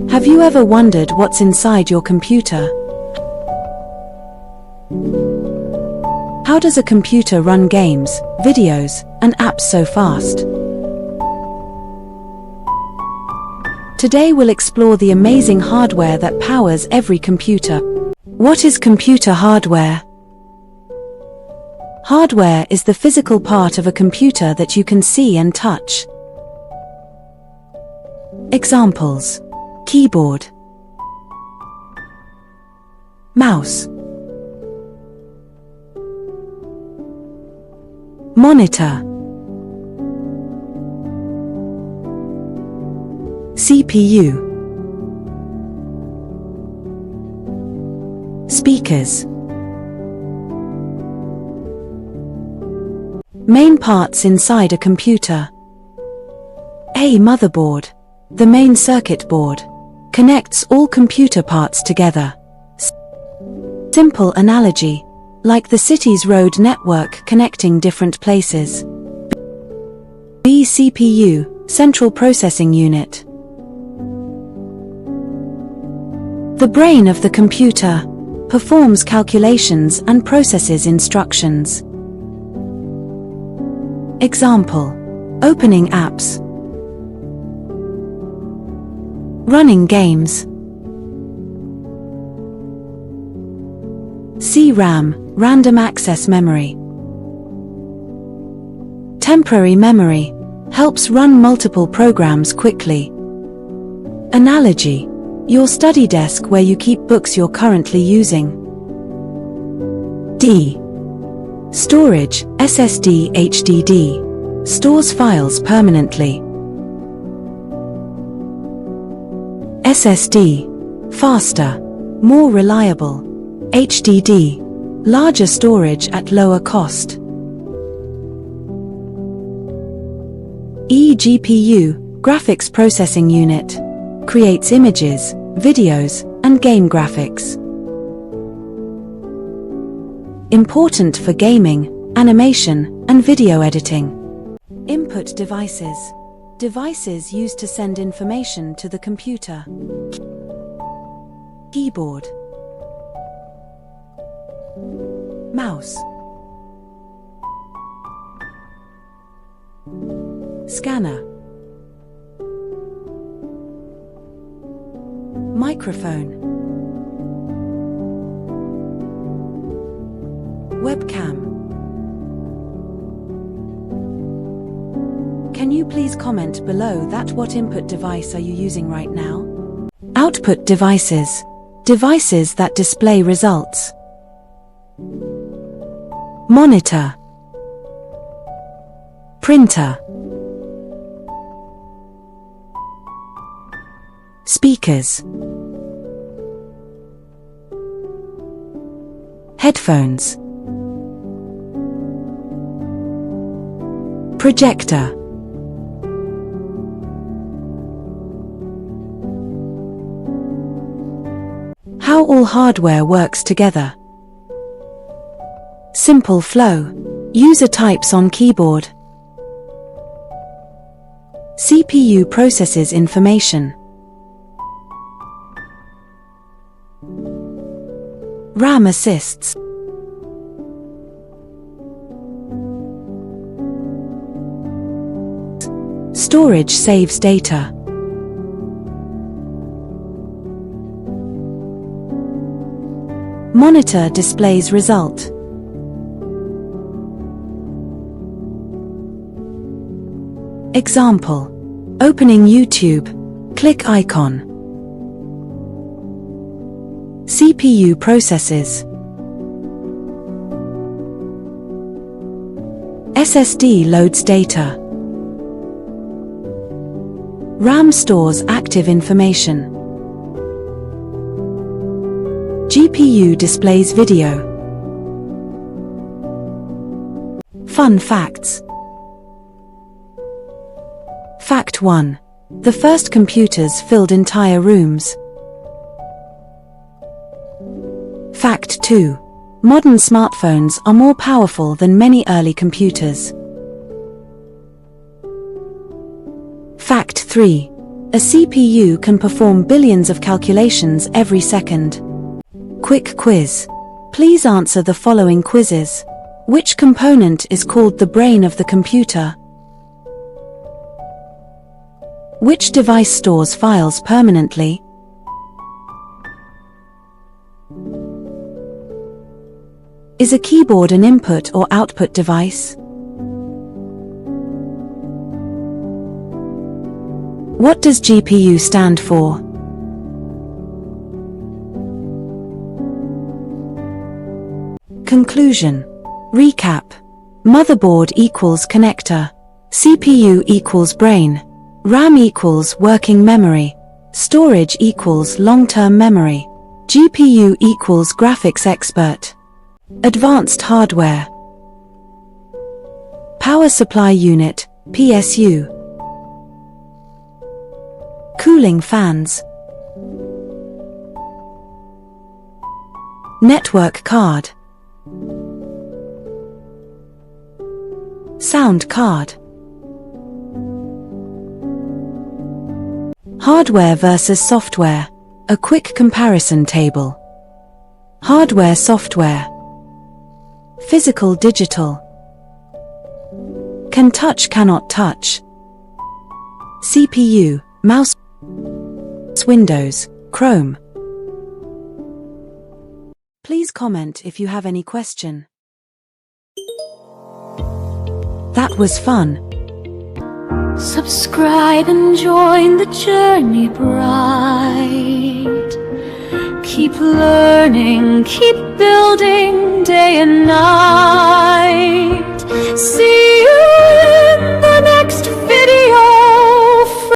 Have you ever wondered what's inside your computer? How does a computer run games, videos, and apps so fast? Today we'll explore the amazing hardware that powers every computer. What is computer hardware? Hardware is the physical part of a computer that you can see and touch. Examples: keyboard, mouse, monitor, CPU, speakers. Main parts inside a computer. A motherboard, the main circuit board, connects all computer parts together. Simple analogy, like the city's road network connecting different places. B CPU, central processing unit. The brain of the computer performs calculations and processes instructions. Example: opening apps, running games. RAM, random access memory. Temporary memory helps run multiple programs quickly. Analogy: your study desk where you keep books you're currently using. D. Storage, SSD, HDD, stores files permanently. SSD, faster, more reliable. HDD, larger storage at lower cost. eGPU, graphics processing unit, creates images, videos, and game graphics. Important for gaming, animation, and video editing. Input devices. Devices used to send information to the computer. Keyboard, mouse, scanner, microphone, webcam. Can you please comment below that what input device are you using right now? Output devices. Devices that display results. Monitor, printer, speakers, headphones, projector. How all hardware works together. Simple flow. User types on keyboard. CPU processes information. RAM assists. Storage saves data. Monitor displays result. Example: opening YouTube, click icon. CPU processes. SSD loads data. RAM stores active information. GPU displays video. Fun facts. Fact 1. The first computers filled entire rooms. Fact 2. Modern smartphones are more powerful than many early computers. Fact 3. A CPU can perform billions of calculations every second. Quick quiz. Please answer the following quizzes. Which component is called the brain of the computer? Which device stores files permanently? Is a keyboard an input or output device? What does GPU stand for? Conclusion. Recap. Motherboard equals connector. CPU equals brain. RAM equals working memory. Storage equals long-term memory. GPU equals graphics expert. Advanced hardware. Power supply unit, PSU. Cooling fans. Network card. Sound card. Hardware versus software. A quick comparison table. Hardware, software. Physical, digital. Can touch, cannot touch. CPU, mouse, Windows, Chrome. Please comment if you have any question. That was fun. Subscribe and join the journey bright. Keep learning, keep building day and night. See you